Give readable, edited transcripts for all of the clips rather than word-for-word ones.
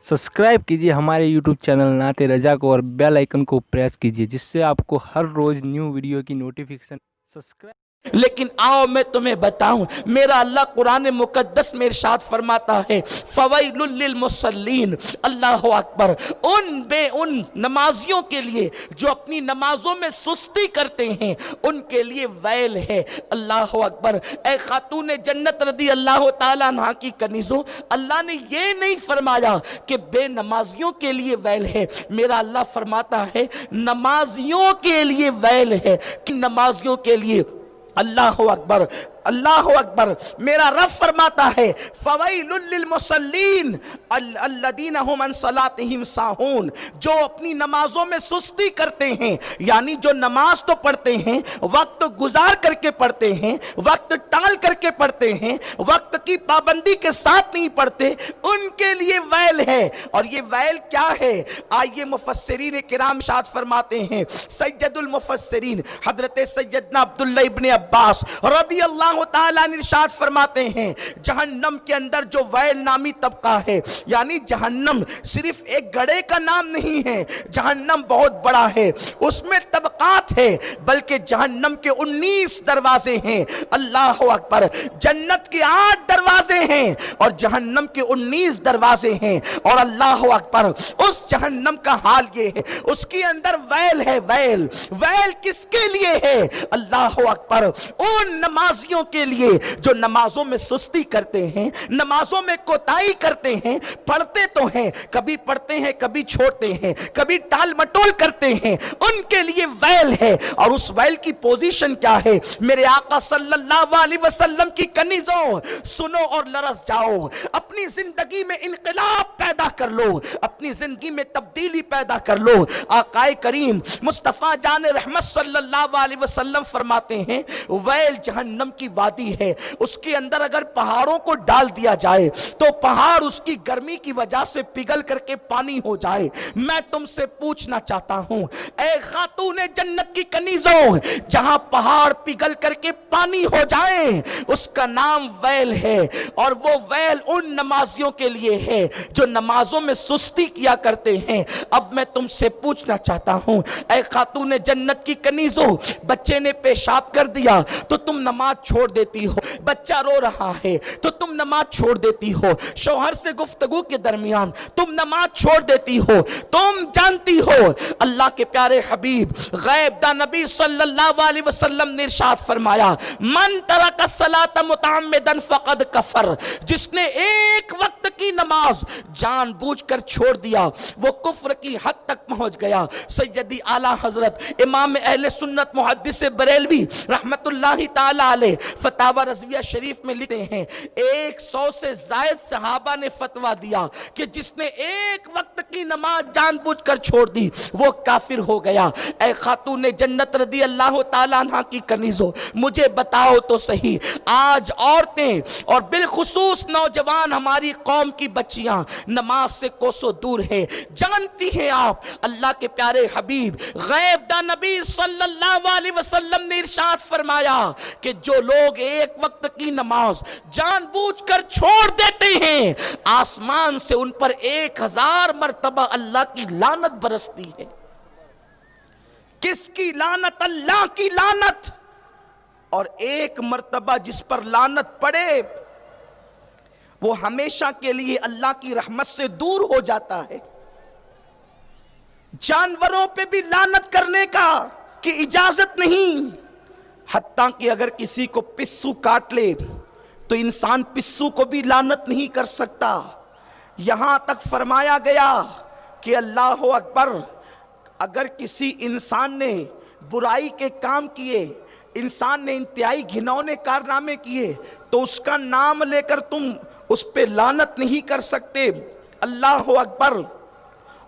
Subscribe कीजिए हमारे YouTube channel नाते रजा को और बेल आइकन को प्रेस कीजिए जिससे आपको हर रोज न्यू वीडियो की नोटिफिकेशन सब्सक्राइब। लेकिन आओ मैं तुम्हें बताऊं, मेरा अल्लाह कुरान मुकद्दस में इरशाद फरमाता है फवैलुल लिल मुसल्लीन, अल्लाह अकबर, उन नमाजियों के लिए जो अपनी नमाजों में सुस्ती करते हैं उनके लिए वैल है। अल्लाह अकबर। ए खातून जन्नत रदी अल्लाह ताला अन्हा की कनीज़ों, अल्लाह ने ये नहीं फरमाया कि बेनमाजियों के लिए वैल है, मेरा अल्लाह फरमाता है नमाजियों के लिए वैल है कि नमाजियों के लिए। अल्लाह अकबर, अल्लाह अकबर। मेरा रब फरमाता है फवैलुल लिल मुसल्लीन अल्लदीना हुम अन सलातिहिम साहून, जो अपनी नमाजों में सुस्ती करते हैं, यानी जो नमाज तो पढ़ते हैं वक्त गुजार करके पढ़ते हैं, वक्त टाल करके पढ़ते हैं, वक्त की पाबंदी के साथ नहीं पढ़ते, उनके लिए वैल है। और ये वैल क्या है? आइए मुफस्सिरीन किराम शाद फरमाते हैं, सैयदुल मुफस्सिरीन हजरत सैयदना अब्दुल्लाह इब्न अब्बास रदी अल्लाह ताला इरशाद फरमाते हैं जहन्नम के अंदर जो वैल नामी तबका है, यानी जहन्नम सिर्फ एक गड़े का नाम नहीं है, जहन्नम बहुत बड़ा है, उसमें तबकात है, बल्कि जहन्नम के 19 दरवाजे हैं। अल्लाह अकबर। जन्नत के 8 दरवाजे हैं और जहन्नम के 19 दरवाजे हैं। और अल्लाह अकबर, उस जहन्नम का हाल ये है, उसके अंदर वैल है। वैल, वैल किसके लिए है? अल्लाह अकबर, उन नमाजियों के लिए जो नमाजों में सुस्ती करते हैं, नमाजों में कोताही करते हैं, पढ़ते तो हैं, कभी पढ़ते हैं कभी छोड़ते हैं, कभी टाल मटोल करते हैं, उनके लिए वैल है। और उस वैल की पोजीशन क्या है? मेरे आका सल्लल्लाहु अलैहि वसल्लम की कनीज़ों, सुनो और लरस जाओ, अपनी जिंदगी में इनकलाब पैदा कर लो, अपनी जिंदगी में तब्दीली पैदा कर लो। आकाए करीम मुस्तफ़ा जान रहमत सल्लल्लाहु अलैहि वसल्लम फरमाते हैं वैल जहन्नम की वादी है, उसके अंदर अगर पहाड़ों को डाल दिया जाए तो पहाड़ उसकी गर्मी की वजह से पिघल करके पानी हो जाए। मैं तुमसे पूछना चाहता हूं, ए खातूने जन्नत की कनीज़ों, जहां पहाड़ पिघल करके पानी हो जाए उसका नाम वैल है। और वो वैल उन नमाजियों के लिए है जो नमाजों में सुस्ती किया करते हैं। अब मैं तुमसे पूछना चाहता हूं, ए खातूने जन्नत की कनीज़ों, बच्चे ने पेशाब कर दिया तो तुम नमाज छोड़ देती हो, बच्चा रो रहा है तो तुम नमाज छोड़ देती हो, शौहर से गुफ्तगू के दरमियान तुम नमाज छोड़ देती हो। तुम जानती हो अल्लाह के प्यारे हबीब गैब दा नबी सल्लल्लाहु अलैहि वसल्लम ने इरशाद फरमाया मन तरक सलात मुतअम्मिदन फक़द कफर, जिसने एक वक्त की नमाज जानबूझकर छोड़ दिया वो कुफ्र की हद तक पहुंच गया। सैयदी आला हजरत इमाम अहले सुन्नत मुहद्दिस बरेलवी रहमतुल्लाहि ताला अलैह फतावा रज़विया शरीफ में लिखते हैं 100 से जायद सहाबा ने फतवा दिया कि जिसने एक वक्त की नमाज जानबूझकर छोड़ दी वो काफिर हो गया। ए खातून जन्नत रदी अल्लाह ताला अन्हा की कनीज़ों, मुझे बताओ तो सही, आज औरतें और बिलखुसूस नौजवान हमारी कौम की बच्चियां नमाज से कोसों दूर है। जानती हैं आप अल्लाह के प्यारे हबीब गैब दा नबी सल्लल्लाहु अलैहि वसल्लम ने इरशाद फरमाया कि जो लोग एक वक्त की नमाज जानबूझकर छोड़ देते हैं आसमान से उन पर 1000 मर्तबा अल्लाह की लानत बरसती है। किसकी लानत? अल्लाह की लानत। और एक मर्तबा जिस पर लानत पड़े वो हमेशा के लिए अल्लाह की रहमत से दूर हो जाता है। जानवरों पे भी लानत करने का की इजाजत नहीं, हत्ता कि अगर किसी को पिस्सू काट ले तो इंसान पिस्सू को भी लानत नहीं कर सकता। यहां तक फरमाया गया कि अल्लाह अकबर, अगर किसी इंसान ने बुराई के काम किए, इंसान ने इंतहाई घिनौने कारनामे किए तो उसका नाम लेकर तुम उस पे लानत नहीं कर सकते। अल्लाह अकबर।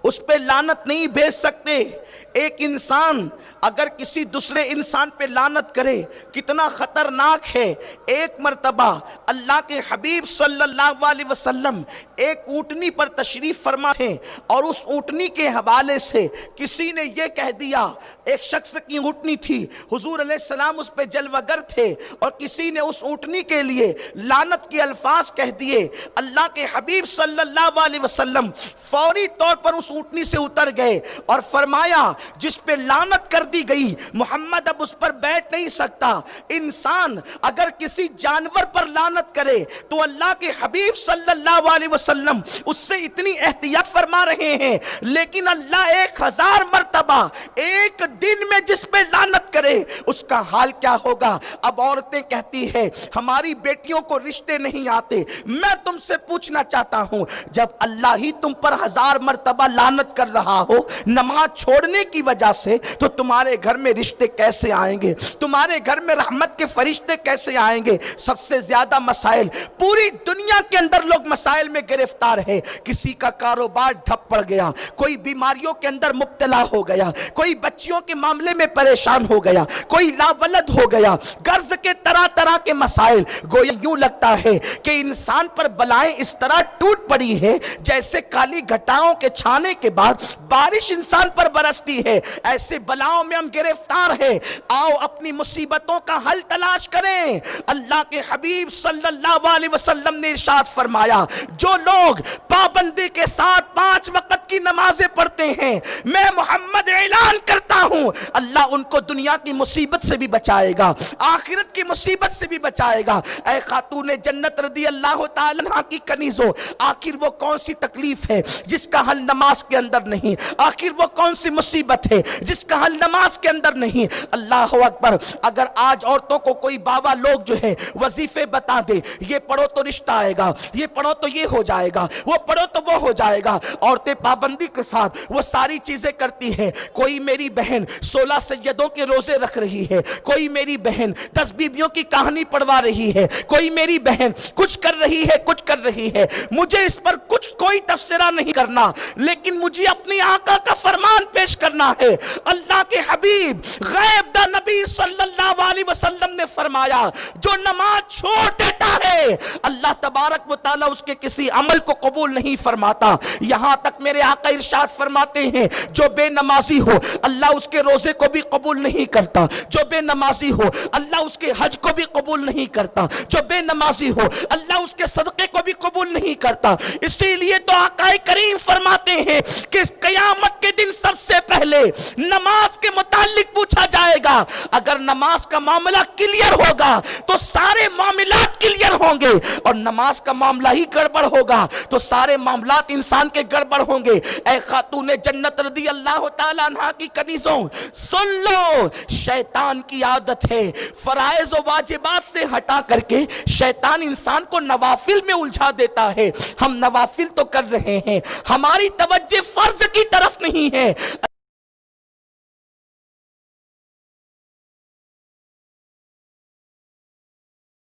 اس پہ لعنت نہیں بھیج سکتے۔ ایک انسان اگر کسی دوسرے انسان پہ لعنت کرے کتنا خطرناک ہے۔ ایک مرتبہ اللہ کے حبیب صلی اللہ علیہ وسلم ایک اونٹنی پر تشریف فرما تھے، اور اس اونٹنی کے حوالے سے کسی نے یہ کہہ دیا، ایک شخص کی اونٹنی تھی، حضور علیہ السلام اس پہ جلوہ گر تھے، اور کسی نے اس اونٹنی کے لیے لعنت کے الفاظ کہہ دیے۔ اللہ کے حبیب صلی اللہ علیہ وسلم فوری طور پر اس اونٹنی سے اتر گئے اور فرمایا، جس پہ لعنت کر دی گئی محمد اب اس پر بیٹھ نہیں سکتا۔ انسان اگر کسی جانور پر لعنت کرے تو اللہ کے حبیب صلی اللہ علیہ وسلم اس سے اتنی احتیاط فرما رہے ہیں، لیکن اللہ 1000 مرتبہ ایک دن میں جس پہ لعنت کرے اس کا حال کیا ہوگا۔ اب عورتیں کہتی ہے ہماری بیٹیوں کو رشتے نہیں آتے۔ میں تم سے پوچھنا چاہتا ہوں، جب اللہ ہی تم پر 1000 مرتبہ لعنت کر رہا ہو نماز چھوڑنے کی وجہ سے، تو تمہارے گھر میں رشتے کیسے آئیں گے؟ تمہارے گھر میں رحمت کے فرشتے کیسے آئیں گے؟ سب سے زیادہ مسائل پوری دنیا کے اندر لوگ مسائل میں گرفتار ہے۔ کسی کا کاروبار ٹھپ پڑ گیا، کوئی بیماریوں کے اندر مبتلا ہو گیا، کوئی بچیوں کے معاملے میں پریشان ہو گیا، کوئی لاولد ہو گیا، قرض کے طرح طرح کے مسائل۔ گویا یوں لگتا ہے کہ انسان پر بلائیں اس طرح ٹوٹ پڑی ہے جیسے کالی گھٹاؤں کے چھانے کے بعد بارش انسان پر برستی ہے۔ ایسے بلاؤں میں ہم گرفتار ہیں۔ آؤ اپنی مصیبتوں کا حل تلاش کریں۔ اللہ کے حبیب صلی اللہ علیہ وسلم نے ارشاد فرمایا، جو لوگ پابندی کے ساتھ 5 وقت کی نمازیں پڑھتے ہیں، میں محمد اعلان کرتا ہوں اللہ ان کو دنیا کی مصیبت سے بھی بچائے گا، آخرت کی مصیبت سے بھی بچائے گا۔ اے خاتون جنت رضی اللہ تعالیٰ عنہ کی کنیزوں، آخر وہ کون سی تکلیف ہے جس کا حل نماز کے اندر نہیں؟ آخر وہ کون سی مصیبت ہے جس کا حل نماز کے اندر نہیں؟ اللہ اکبر۔ اگر آج عورتوں کو کوئی بابا لوگ جو ہے وظیفے بتا دے، یہ پڑھو تو رشتہ آئے گا، یہ پڑھو تو یہ ہو جائے گا، وہ پڑھو تو وہ ہو جائے گا، عورتیں پابندی کے ساتھ وہ ساری چیزیں کرتی ہیں۔ کوئی میری بہن 16 سیدوں کے روزے رکھ رہی ہے، کوئی میری بہن 10 بیویوں کی کہانی پڑھوا رہی ہے، کوئی میری بہن کچھ کر رہی ہے، کچھ کر رہی ہے۔ مجھے اس پر کوئی تفسیرہ نہیں کرنا، لیکن مجھے اپنی آقا کا فرمان پیش کرنا ہے۔ اللہ کے حبیب غیب دا نبی صلی اللہ علیہ وسلم نے فرمایا، جو نماز چھوڑ دیتا ہے اللہ تبارک و تعالی اس کے کسی عمل کو قبول نہیں فرماتا۔ یہاں تک میرے آقا ارشاد فرماتے ہیں، جو بے نمازی ہو اللہ اس کے روزے کو بھی قبول نہیں کرتا، جو بے نمازی ہو اللہ اس کے حج کو بھی قبول نہیں کرتا، جو بے نمازی ہو اللہ اس کے صدقے کو بھی قبول نہیں کرتا۔ اسی لیے تو آقا کریم فرماتے ہیں کہ اس قیامت کے دن سب سے پہلے نماز کے متعلق پوچھا جائے گا۔ اگر نماز کا معاملہ کلیئر ہوگا تو سارے معاملات کلیئر ہوں گے، اور نماز کا معاملہ ہی گڑبڑ ہوگا تو سارے معاملات انسان کے گڑبڑ ہوں گے۔ اے خاتون جنت رضی اللہ تعالیٰ عنہ کی کنیزوں، سن لو، شیطان کی عادت ہے فرائض و واجبات سے ہٹا کر کے شیطان انسان کو نوافل میں الجھا دیتا ہے۔ ہم نوافل تو کر رہے ہیں، ہماری توجہ فرض کی طرف نہیں ہے۔